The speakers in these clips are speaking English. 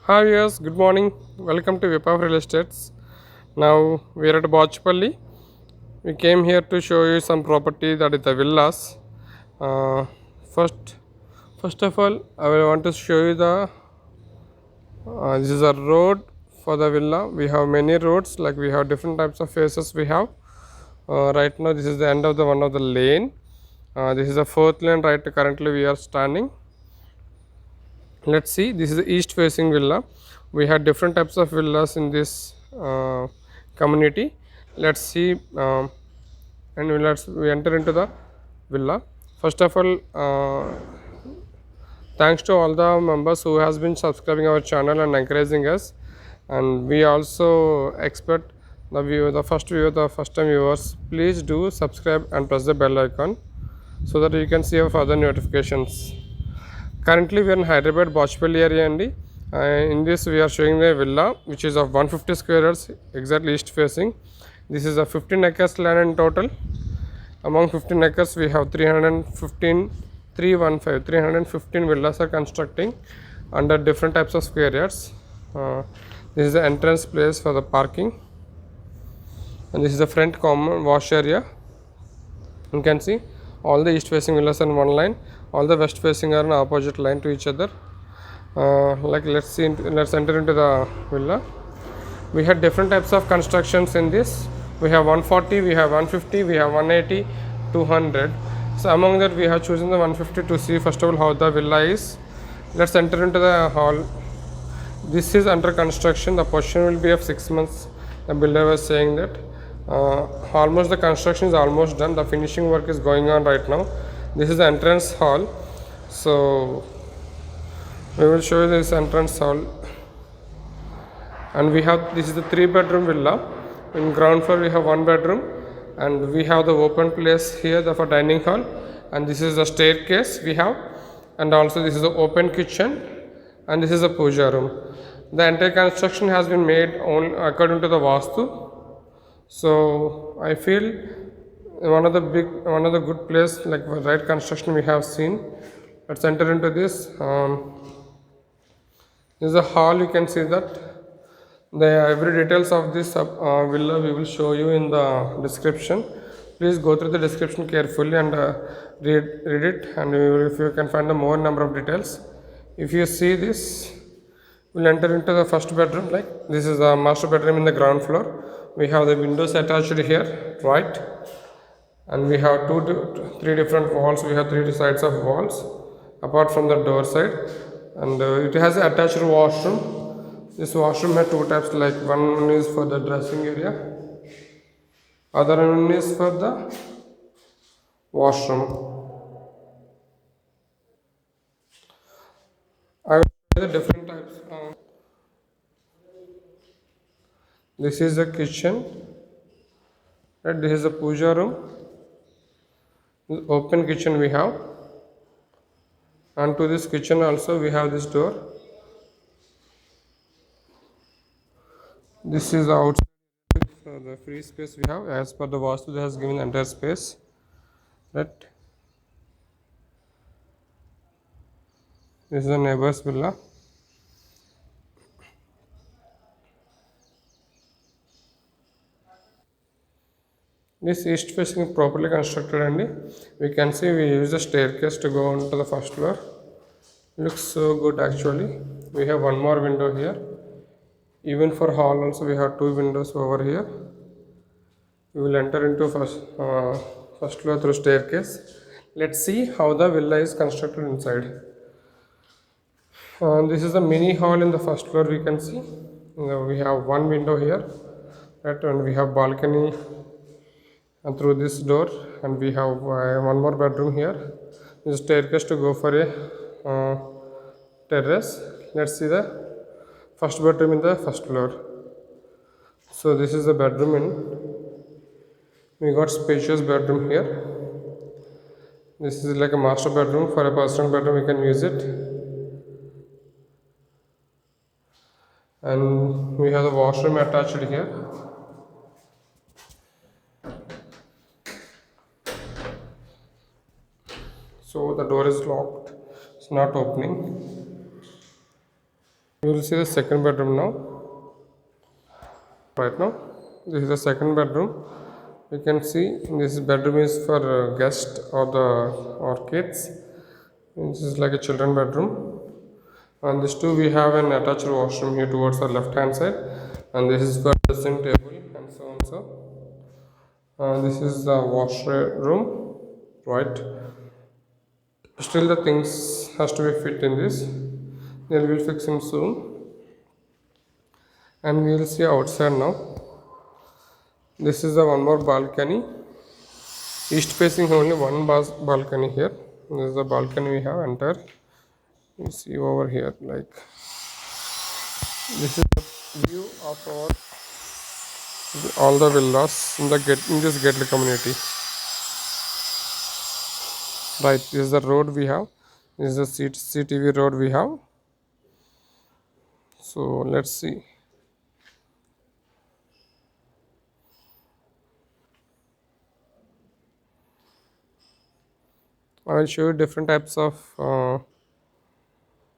Hi viewers, good morning. Welcome to Vipa Real Estates. Now we are at Bachpalli. We came here to show you some property, that is the villas. Uh, first, first of all, I will want to show you the. This is a road for the villa. We have many roads, like we have different types of faces. We have right now. This is the end of the one of the lane. This is the fourth lane. Right, currently we are standing. Let's see, this is the east facing villa. We had different types of villas in this community. Let's see, and we enter into the villa. First of all, thanks to all the members who has been subscribing our channel and encouraging us, and we also expect the first time viewers, please do subscribe and press the bell icon so that you can see our further notifications. Currently, we are in Hyderabad, Bachpalli area, and in this we are showing the villa, which is of 150 square yards, exactly east facing. This is a 15 acres land in total. Among 15 acres, we have 315 villas are constructing under different types of square yards. This is the entrance place for the parking, and this is the front common wash area. You can see all the east facing villas on one line, all the west facing are on opposite line to each other. Like let's enter into the villa. We had different types of constructions in this. We have 140, we have 150, we have 180, 200. So among that we have chosen the 150 to see first of all how the villa is. Let's enter into the hall. This is under construction. The portion will be of 6 months. The builder was saying that almost the construction is almost done. The finishing work is going on right now. This is the entrance hall. So we will show you this entrance hall, and we have, this is the 3 bedroom villa. In ground floor we have 1 bedroom, and we have the open place here for dining hall, and this is the staircase we have, and also this is the open kitchen, and this is the puja room. The entire construction has been made on according to the vastu. So I feel one of the good place, like right construction we have seen. Let's enter into this. This is a hall. You can see that the every details of this villa we will show you in the description. Please go through the description carefully and read it, and if you can find the more number of details. If you see this, we'll enter into the first bedroom. Like this is a master bedroom in the ground floor. We have the windows attached here, right, and we have three different walls. We have three sides of walls apart from the door side, and it has an attached washroom. This washroom has two types, like one is for the dressing area, other one is for the washroom. I will show you the different types. This is the kitchen, right? This is the puja room. Open kitchen we have, and to this kitchen also we have this door. This is the outside, the free space we have as per the vastu. They has given entire space, right? This is the neighbor's villa. This east facing is properly constructed, and we can see we use the staircase to go on to the first floor. Looks so good actually. We have one more window here. Even for hall also we have two windows over here. We will enter into first floor through staircase. Let's see how the villa is constructed inside. This is the mini hall in the first floor. We can see we have one window here, right, and we have balcony and through this door, and we have one more bedroom here. This staircase to go for a terrace. Let's see the first bedroom in the first floor. So this is the bedroom in. We got spacious bedroom here. This is like a master bedroom. For a personal bedroom we can use it, and we have the washroom attached here. So the door is locked, it's not opening. You will see the second bedroom now. Right now, this is the second bedroom. You can see this bedroom is for guest or the or kids. This is like a children bedroom. On this too, we have an attached washroom here towards the left hand side, and this is for dressing table and so on. So, this is the washroom, right? Still, the things has to be fit in this. Then we'll fix him soon, and we will see outside now. This is the one more balcony, east facing only one balcony here. This is the balcony we have entered. You see over here, like this is the view of our all the villas in the in this gated community. Right, this is the road we have. This is the CTV road we have. So let's see. I will show you different types of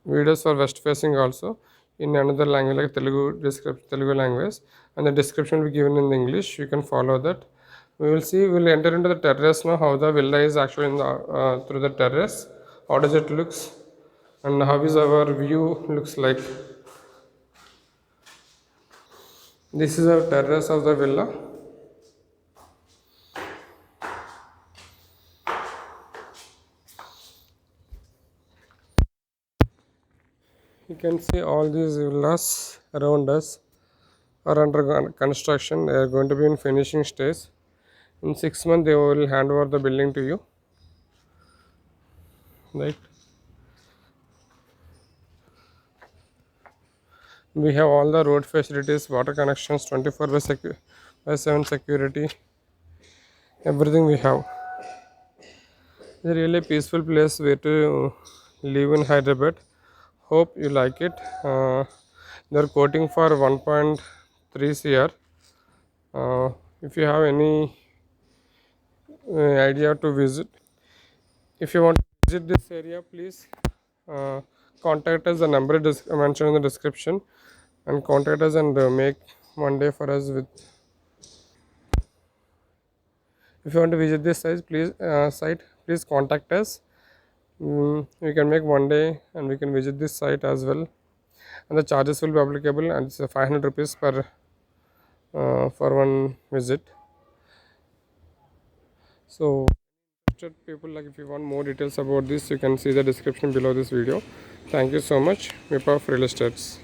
videos for west facing also in another language like Telugu language, and the description will be given in English. You can follow that. We will see. We will enter into the terrace now. How the villa is actually in the through the terrace. How does it looks, and how is our view looks like. This is our terrace of the villa. You can see all these villas around us are under construction. They are going to be in finishing stage. In 6 months, they will hand over the building to you. Right. We have all the road facilities, water connections, 24 by 7 security. Everything we have. It's a really peaceful place where to live in Hyderabad. Hope you like it. They're quoting for 1.3 cr. If you have any idea to visit, if you want to visit this area, please contact us. The number is mentioned in the description, and contact us and make one day for us with. If you want to visit this site, please contact us. We can make one day and we can visit this site as well, and the charges will be applicable, and it's 500 rupees per for one visit. So interested people, like if you want more details about this, you can see the description below this video. Thank you so much. Mipa of Real Estates.